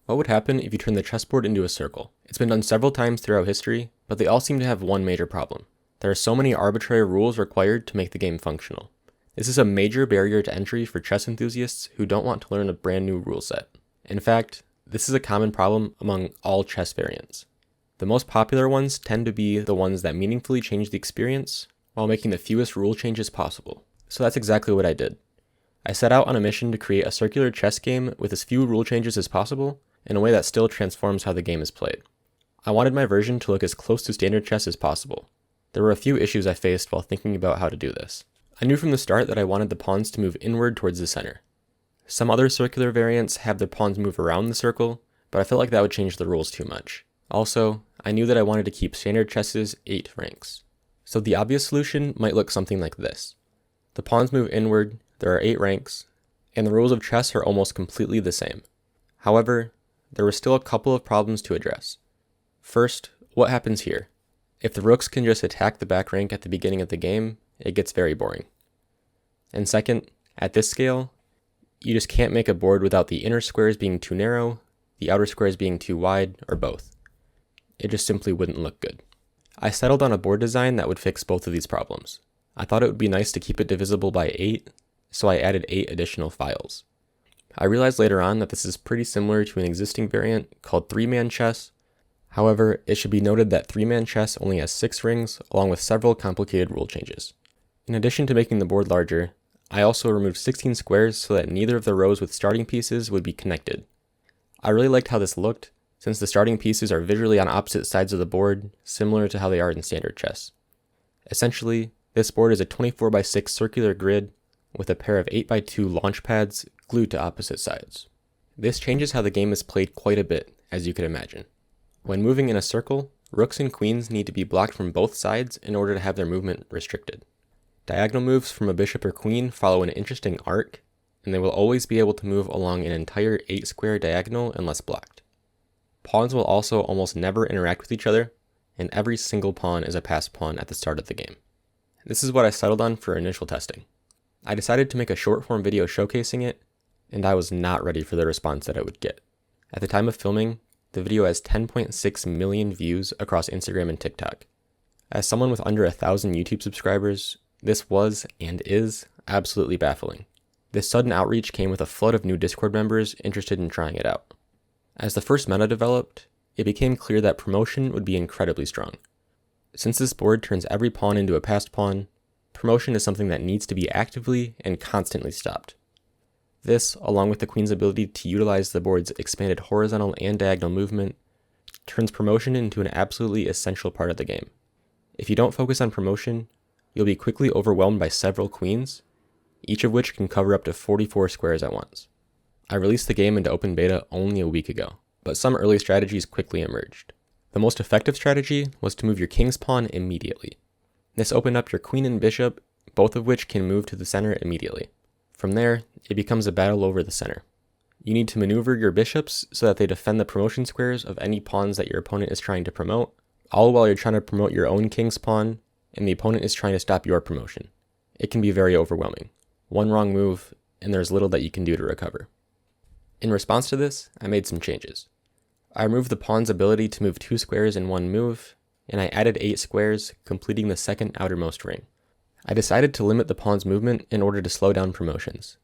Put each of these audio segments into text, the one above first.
What would happen if you turn the chessboard into a circle? It's been done several times throughout history, but they all seem to have one major problem. There are so many arbitrary rules required to make the game functional. This is a major barrier to entry for chess enthusiasts who don't want to learn a brand new rule set. In fact, this is a common problem among all chess variants. The most popular ones tend to be the ones that meaningfully change the experience while making the fewest rule changes possible. So that's exactly what I did. I set out on a mission to create a circular chess game with as few rule changes as possible in a way that still transforms how the game is played. I wanted my version to look as close to standard chess as possible. There were a few issues I faced while thinking about how to do this. I knew from the start that I wanted the pawns to move inward towards the center. Some other circular variants have their pawns move around the circle, but I felt like that would change the rules too much. Also, I knew that I wanted to keep standard chess's 8 ranks. So the obvious solution might look something like this. The pawns move inward, there are 8 ranks, and the rules of chess are almost completely the same. However, there were still a couple of problems to address. First, what happens here? If the rooks can just attack the back rank at the beginning of the game, it gets very boring. And second, at this scale, you just can't make a board without the inner squares being too narrow, the outer squares being too wide, or both. It just simply wouldn't look good. I settled on a board design that would fix both of these problems. I thought it would be nice to keep it divisible by 8, so I added 8 additional files. I realized later on that this is pretty similar to an existing variant called 3-man chess. However, it should be noted that 3-man chess only has 6 rings, along with several complicated rule changes. In addition to making the board larger, I also removed 16 squares so that neither of the rows with starting pieces would be connected. I really liked how this looked, since the starting pieces are visually on opposite sides of the board, similar to how they are in standard chess. Essentially, this board is a 24x6 circular grid with a pair of 8x2 launch pads glued to opposite sides. This changes how the game is played quite a bit, as you could imagine. When moving in a circle, rooks and queens need to be blocked from both sides in order to have their movement restricted. Diagonal moves from a bishop or queen follow an interesting arc, and they will always be able to move along an entire 8-square diagonal unless blocked. Pawns will also almost never interact with each other, and every single pawn is a passed pawn at the start of the game. This is what I settled on for initial testing. I decided to make a short-form video showcasing it, and I was not ready for the response that I would get. At the time of filming, the video has 10.6 million views across Instagram and TikTok. As someone with under 1,000 YouTube subscribers, this was, and is, absolutely baffling. This sudden outreach came with a flood of new Discord members interested in trying it out. As the first meta developed, it became clear that promotion would be incredibly strong. Since this board turns every pawn into a passed pawn, promotion is something that needs to be actively and constantly stopped. This, along with the queen's ability to utilize the board's expanded horizontal and diagonal movement, turns promotion into an absolutely essential part of the game. If you don't focus on promotion, you'll be quickly overwhelmed by several queens, each of which can cover up to 44 squares at once. I released the game into open beta only a week ago, but some early strategies quickly emerged. The most effective strategy was to move your king's pawn immediately. This opened up your queen and bishop, both of which can move to the center immediately. From there, it becomes a battle over the center. You need to maneuver your bishops so that they defend the promotion squares of any pawns that your opponent is trying to promote, all while you're trying to promote your own king's pawn, and the opponent is trying to stop your promotion. It can be very overwhelming. One wrong move, and there's little that you can do to recover. In response to this, I made some changes. I removed the pawn's ability to move 2 squares in one move, and I added 8 squares, completing the second outermost ring. I decided to limit the pawn's movement in order to slow down promotions.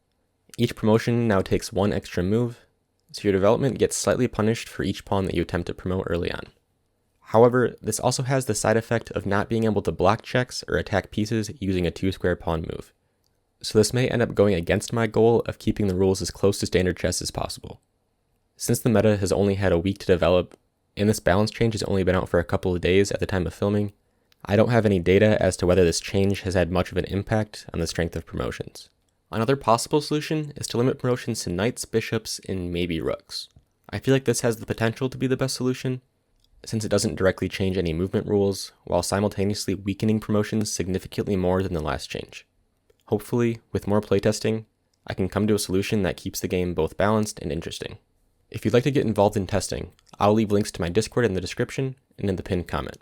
Each promotion now takes 1 extra move, so your development gets slightly punished for each pawn that you attempt to promote early on. However, this also has the side effect of not being able to block checks or attack pieces using a 2-square pawn move. So this may end up going against my goal of keeping the rules as close to standard chess as possible. Since the meta has only had a week to develop, and this balance change has only been out for a couple of days at the time of filming, I don't have any data as to whether this change has had much of an impact on the strength of promotions. Another possible solution is to limit promotions to knights, bishops, and maybe rooks. I feel like this has the potential to be the best solution, since it doesn't directly change any movement rules, while simultaneously weakening promotions significantly more than the last change. Hopefully, with more playtesting, I can come to a solution that keeps the game both balanced and interesting. If you'd like to get involved in testing, I'll leave links to my Discord in the description and in the pinned comment.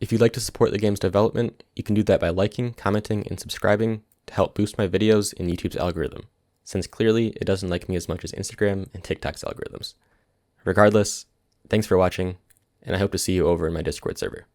If you'd like to support the game's development, you can do that by liking, commenting, and subscribing to help boost my videos in YouTube's algorithm, since clearly it doesn't like me as much as Instagram and TikTok's algorithms. Regardless, thanks for watching, and I hope to see you over in my Discord server.